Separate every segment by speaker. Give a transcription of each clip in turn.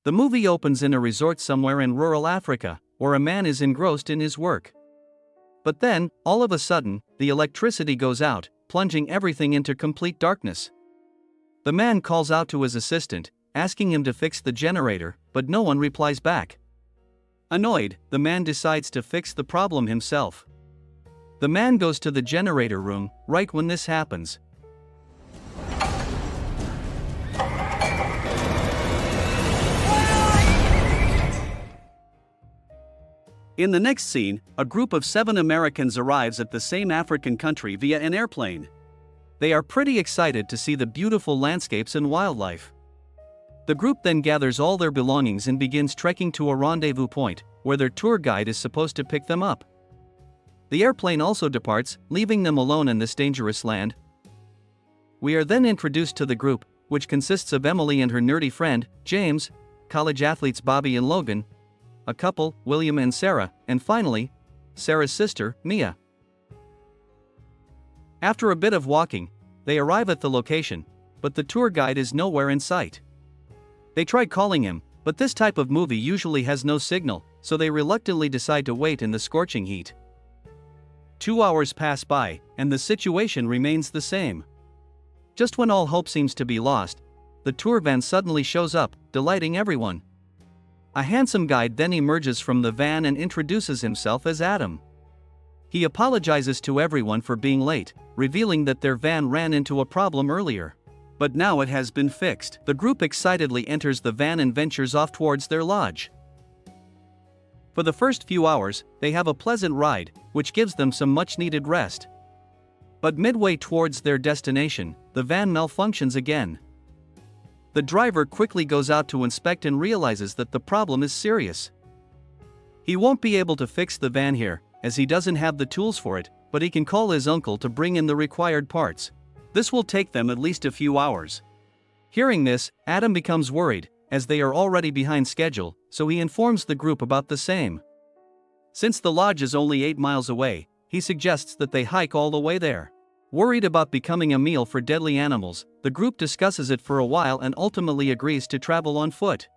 Speaker 1: The movie opens in a resort somewhere in rural Africa, where a man is engrossed in his work. But then, all of a sudden, the electricity goes out, plunging everything into complete darkness. The man calls out to his assistant, asking him to fix the generator, but no one replies back. Annoyed, the man decides to fix the problem himself. The man goes to the generator room, right when this happens. In the next scene, a group of 7 Americans arrives at the same African country via an airplane. They are pretty excited to see the beautiful landscapes and wildlife. The group then gathers all their belongings and begins trekking to a rendezvous point, where their tour guide is supposed to pick them up. The airplane also departs, leaving them alone in this dangerous land. We are then introduced to the group, which consists of Emily and her nerdy friend, James, college athletes Bobby and Logan, a couple, William and Sarah, and finally, Sarah's sister, Mia. After a bit of walking, they arrive at the location, but the tour guide is nowhere in sight. They try calling him, but this type of movie usually has no signal, so they reluctantly decide to wait in the scorching heat. 2 hours pass by, and the situation remains the same. Just when all hope seems to be lost, the tour van suddenly shows up, delighting everyone. A handsome guide then emerges from the van and introduces himself as Adam. He apologizes to everyone for being late, revealing that their van ran into a problem earlier. But now it has been fixed. The group excitedly enters the van and ventures off towards their lodge. For the first few hours, they have a pleasant ride, which gives them some much-needed rest. But midway towards their destination, the van malfunctions again. The driver quickly goes out to inspect and realizes that the problem is serious. He won't be able to fix the van here, as he doesn't have the tools for it, but he can call his uncle to bring in the required parts. This will take them at least a few hours. Hearing this, Adam becomes worried, as they are already behind schedule, so he informs the group about the same. Since the lodge is only 8 miles away, he suggests that they hike all the way there. Worried about becoming a meal for deadly animals, the group discusses it for a while and ultimately agrees to travel on foot.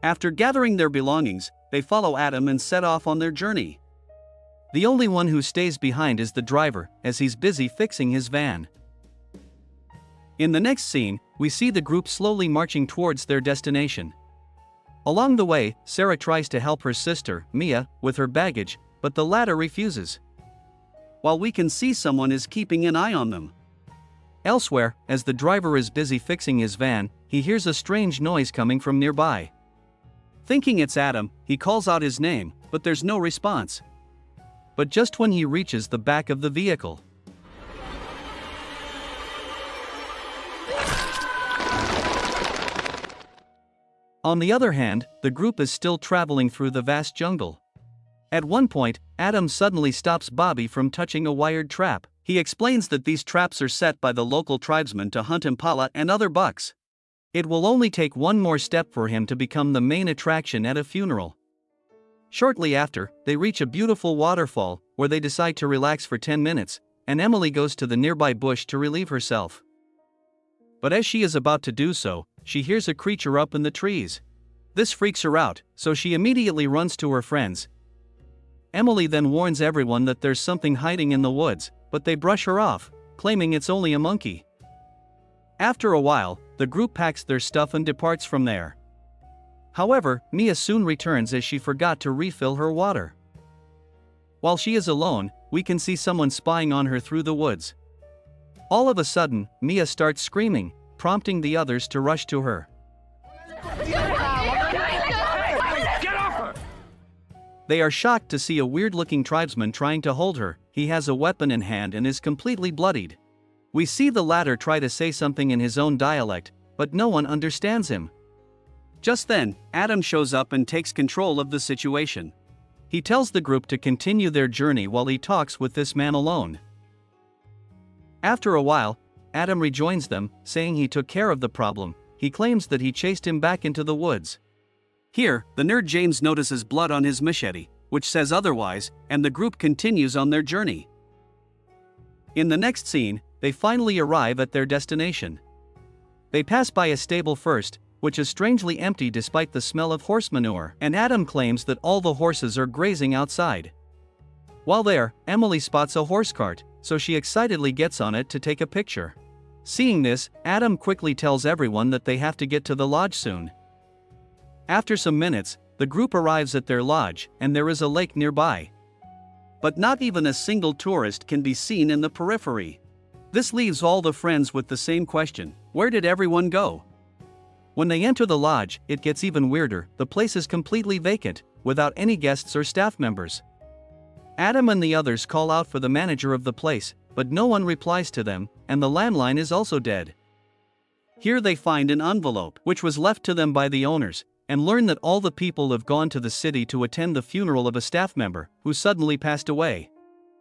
Speaker 1: After gathering their belongings, they follow Adam and set off on their journey. The only one who stays behind is the driver, as he's busy fixing his van. In the next scene, we see the group slowly marching towards their destination. Along the way, Sarah tries to help her sister, Mia, with her baggage, but the latter refuses. While we can see someone is keeping an eye on them. Elsewhere, as the driver is busy fixing his van, he hears a strange noise coming from nearby. Thinking it's Adam, he calls out his name, but there's no response. But just when he reaches the back of the vehicle, on the other hand, the group is still traveling through the vast jungle. At one point, Adam suddenly stops Bobby from touching a wired trap. He explains that these traps are set by the local tribesmen to hunt impala and other bucks. It will only take one more step for him to become the main attraction at a funeral. Shortly after, they reach a beautiful waterfall, where they decide to relax for 10 minutes, and Emily goes to the nearby bush to relieve herself. But as she is about to do so, she hears a creature up in the trees. This freaks her out, so she immediately runs to her friends. Emily then warns everyone that there's something hiding in the woods, but they brush her off, claiming it's only a monkey. After a while, the group packs their stuff and departs from there. However, Mia soon returns as she forgot to refill her water. While she is alone, we can see someone spying on her through the woods. All of a sudden, Mia starts screaming, prompting the others to rush to her. They are shocked to see a weird-looking tribesman trying to hold her. He has a weapon in hand and is completely bloodied. We see the latter try to say something in his own dialect, but no one understands him. Just then, Adam shows up and takes control of the situation. He tells the group to continue their journey while he talks with this man alone. After a while, Adam rejoins them, saying he took care of the problem. He claims that he chased him back into the woods. Here, the nerd James notices blood on his machete, which says otherwise, and the group continues on their journey. In the next scene, they finally arrive at their destination. They pass by a stable first, which is strangely empty despite the smell of horse manure, and Adam claims that all the horses are grazing outside. While there, Emily spots a horse cart, so she excitedly gets on it to take a picture. Seeing this, Adam quickly tells everyone that they have to get to the lodge soon. After some minutes, the group arrives at their lodge, and there is a lake nearby. But not even a single tourist can be seen in the periphery. This leaves all the friends with the same question: where did everyone go? When they enter the lodge, it gets even weirder. The place is completely vacant, without any guests or staff members. Adam and the others call out for the manager of the place, but no one replies to them, and the landline is also dead. Here they find an envelope, which was left to them by the owners, and learn that all the people have gone to the city to attend the funeral of a staff member, who suddenly passed away.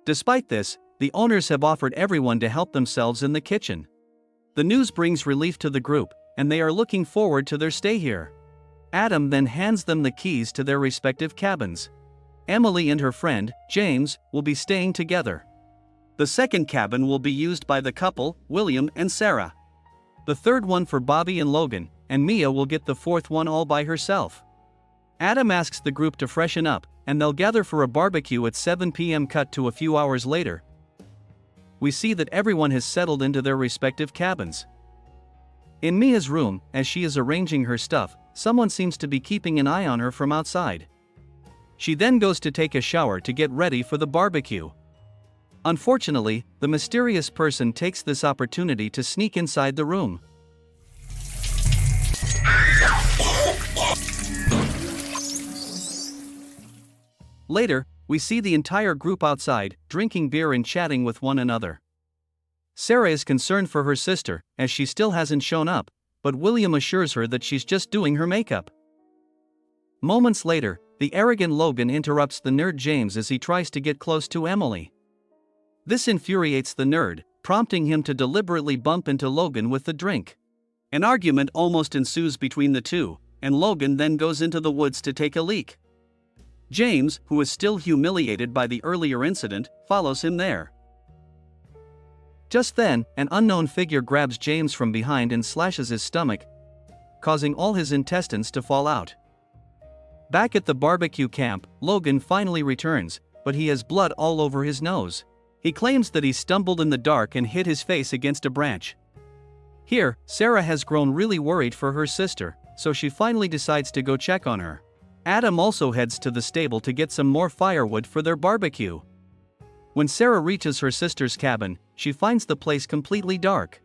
Speaker 1: Despite this, the owners have offered everyone to help themselves in the kitchen. The news brings relief to the group, and they are looking forward to their stay here. Adam then hands them the keys to their respective cabins. Emily and her friend, James, will be staying together. The second cabin will be used by the couple, William and Sarah. The third one for Bobby and Logan, and Mia will get the fourth one all by herself. Adam asks the group to freshen up, and they'll gather for a barbecue at 7 p.m. Cut to a few hours later. We see that everyone has settled into their respective cabins. In Mia's room, as she is arranging her stuff, someone seems to be keeping an eye on her from outside. She then goes to take a shower to get ready for the barbecue. Unfortunately, the mysterious person takes this opportunity to sneak inside the room. Later, we see the entire group outside, drinking beer and chatting with one another. Sarah is concerned for her sister, as she still hasn't shown up, but William assures her that she's just doing her makeup. Moments later, the arrogant Logan interrupts the nerd James as he tries to get close to Emily. This infuriates the nerd, prompting him to deliberately bump into Logan with the drink. An argument almost ensues between the two, and Logan then goes into the woods to take a leak. James, who is still humiliated by the earlier incident, follows him there. Just then, an unknown figure grabs James from behind and slashes his stomach, causing all his intestines to fall out. Back at the barbecue camp, Logan finally returns, but he has blood all over his nose. He claims that he stumbled in the dark and hit his face against a branch. Here, Sarah has grown really worried for her sister, so she finally decides to go check on her. Adam also heads to the stable to get some more firewood for their barbecue. When Sarah reaches her sister's cabin, she finds the place completely dark.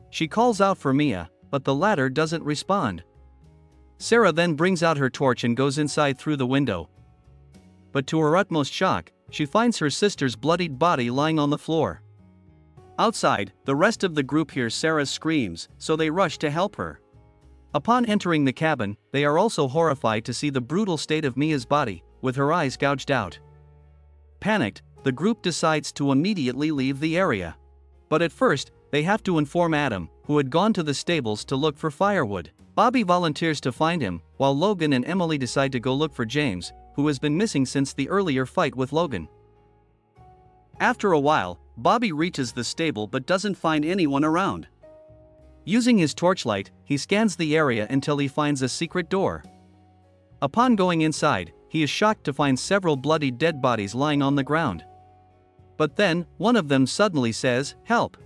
Speaker 1: She calls out for Mia, but the latter doesn't respond. Sarah then brings out her torch and goes inside through the window. But to her utmost shock, she finds her sister's bloodied body lying on the floor. Outside, the rest of the group hears Sarah's screams, so they rush to help her. Upon entering the cabin, they are also horrified to see the brutal state of Mia's body, with her eyes gouged out. Panicked, the group decides to immediately leave the area. But at first, they have to inform Adam, who had gone to the stables to look for firewood. Bobby volunteers to find him, while Logan and Emily decide to go look for James, who has been missing since the earlier fight with Logan. After a while, Bobby reaches the stable but doesn't find anyone around. Using his torchlight, he scans the area until he finds a secret door. Upon going inside, he is shocked to find several bloody dead bodies lying on the ground. But then, one of them suddenly says, "Help."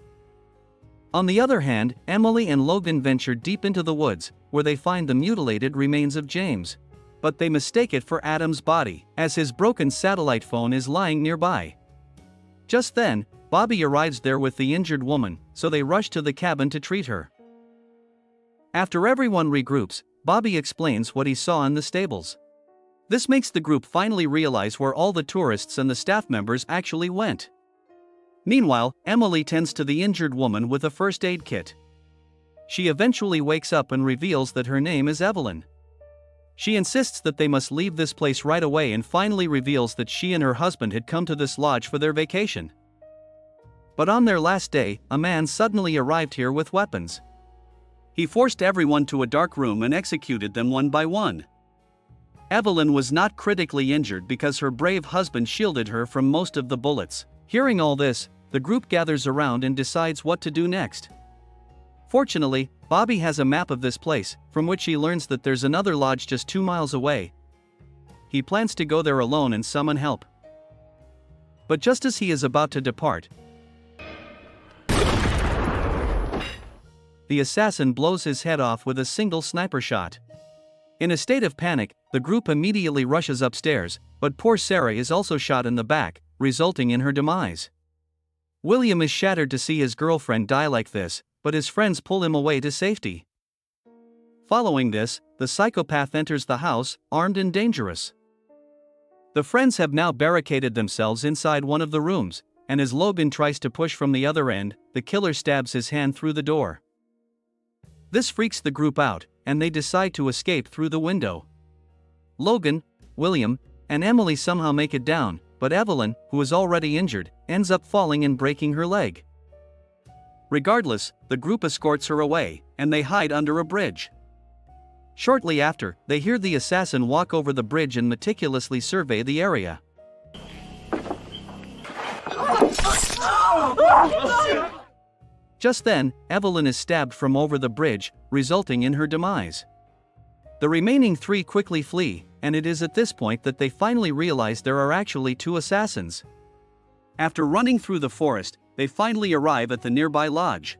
Speaker 1: On the other hand, Emily and Logan venture deep into the woods, where they find the mutilated remains of James. But they mistake it for Adam's body, as his broken satellite phone is lying nearby. Just then, Bobby arrives there with the injured woman, so they rush to the cabin to treat her. After everyone regroups, Bobby explains what he saw in the stables. This makes the group finally realize where all the tourists and the staff members actually went. Meanwhile, Emily tends to the injured woman with a first aid kit. She eventually wakes up and reveals that her name is Evelyn. She insists that they must leave this place right away and finally reveals that she and her husband had come to this lodge for their vacation. But on their last day, a man suddenly arrived here with weapons. He forced everyone to a dark room and executed them one by one. Evelyn was not critically injured because her brave husband shielded her from most of the bullets. Hearing all this, the group gathers around and decides what to do next. Fortunately, Bobby has a map of this place, from which he learns that there's another lodge just 2 miles away. He plans to go there alone and summon help. But just as he is about to depart, the assassin blows his head off with a single sniper shot. In a state of panic, the group immediately rushes upstairs, but poor Sarah is also shot in the back, resulting in her demise. William is shattered to see his girlfriend die like this, but his friends pull him away to safety. Following this, the psychopath enters the house, armed and dangerous. The friends have now barricaded themselves inside one of the rooms, and as Logan tries to push from the other end, the killer stabs his hand through the door. This freaks the group out, and they decide to escape through the window. Logan, William, and Emily somehow make it down, but Evelyn, who is already injured, ends up falling and breaking her leg. Regardless, the group escorts her away, and they hide under a bridge. Shortly after, they hear the assassin walk over the bridge and meticulously survey the area. Just then, Evelyn is stabbed from over the bridge, resulting in her demise. The remaining 3 quickly flee, and it is at this point that they finally realize there are actually 2 assassins. After running through the forest, they finally arrive at the nearby lodge.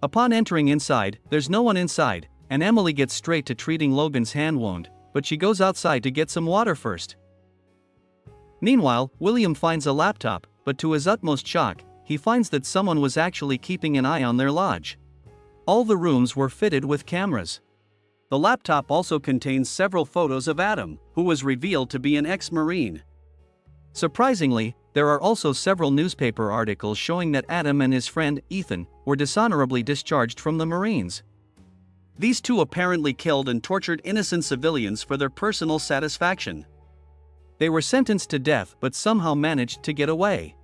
Speaker 1: Upon entering inside, there's no one inside, and Emily gets straight to treating Logan's hand wound, but she goes outside to get some water first. Meanwhile, William finds a laptop, but to his utmost shock, he finds that someone was actually keeping an eye on their lodge. All the rooms were fitted with cameras. The laptop also contains several photos of Adam, who was revealed to be an ex-Marine. Surprisingly, there are also several newspaper articles showing that Adam and his friend, Ethan, were dishonorably discharged from the Marines. These 2 apparently killed and tortured innocent civilians for their personal satisfaction. They were sentenced to death but somehow managed to get away.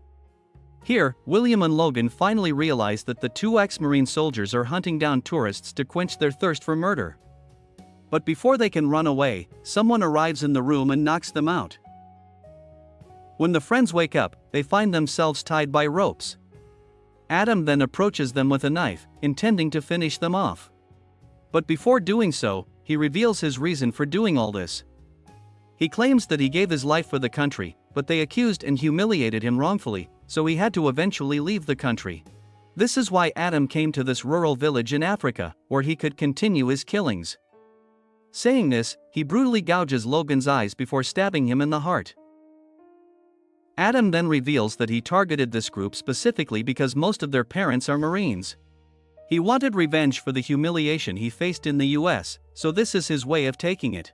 Speaker 1: Here, William and Logan finally realize that the 2 ex-Marine soldiers are hunting down tourists to quench their thirst for murder. But before they can run away, someone arrives in the room and knocks them out. When the friends wake up, they find themselves tied by ropes. Adam then approaches them with a knife, intending to finish them off. But before doing so, he reveals his reason for doing all this. He claims that he gave his life for the country, but they accused and humiliated him wrongfully, so he had to eventually leave the country. This is why Adam came to this rural village in Africa, where he could continue his killings. Saying this, he brutally gouges Logan's eyes before stabbing him in the heart. Adam then reveals that he targeted this group specifically because most of their parents are Marines. He wanted revenge for the humiliation he faced in the US, so this is his way of taking it.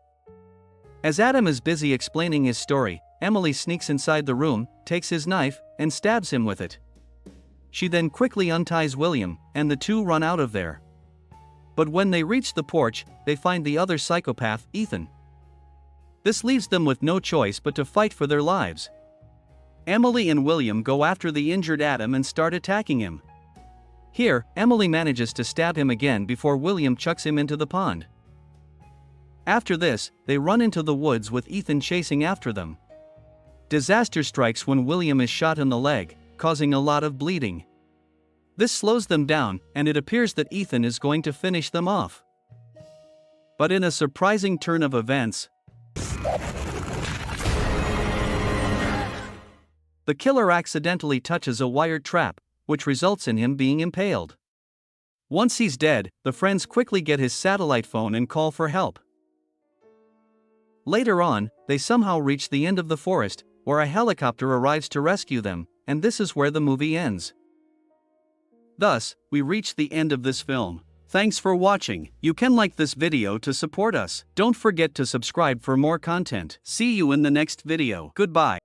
Speaker 1: As Adam is busy explaining his story, Emily sneaks inside the room, takes his knife, and stabs him with it. She then quickly unties William, and the 2 run out of there. But when they reach the porch, they find the other psychopath, Ethan. This leaves them with no choice but to fight for their lives. Emily and William go after the injured Adam and start attacking him. Here, Emily manages to stab him again before William chucks him into the pond. After this, they run into the woods with Ethan chasing after them. Disaster strikes when William is shot in the leg, causing a lot of bleeding. This slows them down, and it appears that Ethan is going to finish them off. But in a surprising turn of events, the killer accidentally touches a wired trap, which results in him being impaled. Once he's dead, the friends quickly get his satellite phone and call for help. Later on, they somehow reach the end of the forest, where a helicopter arrives to rescue them, and this is where the movie ends. Thus, we reach the end of this film. Thanks for watching. You can like this video to support us. Don't forget to subscribe for more content. See you in the next video. Goodbye.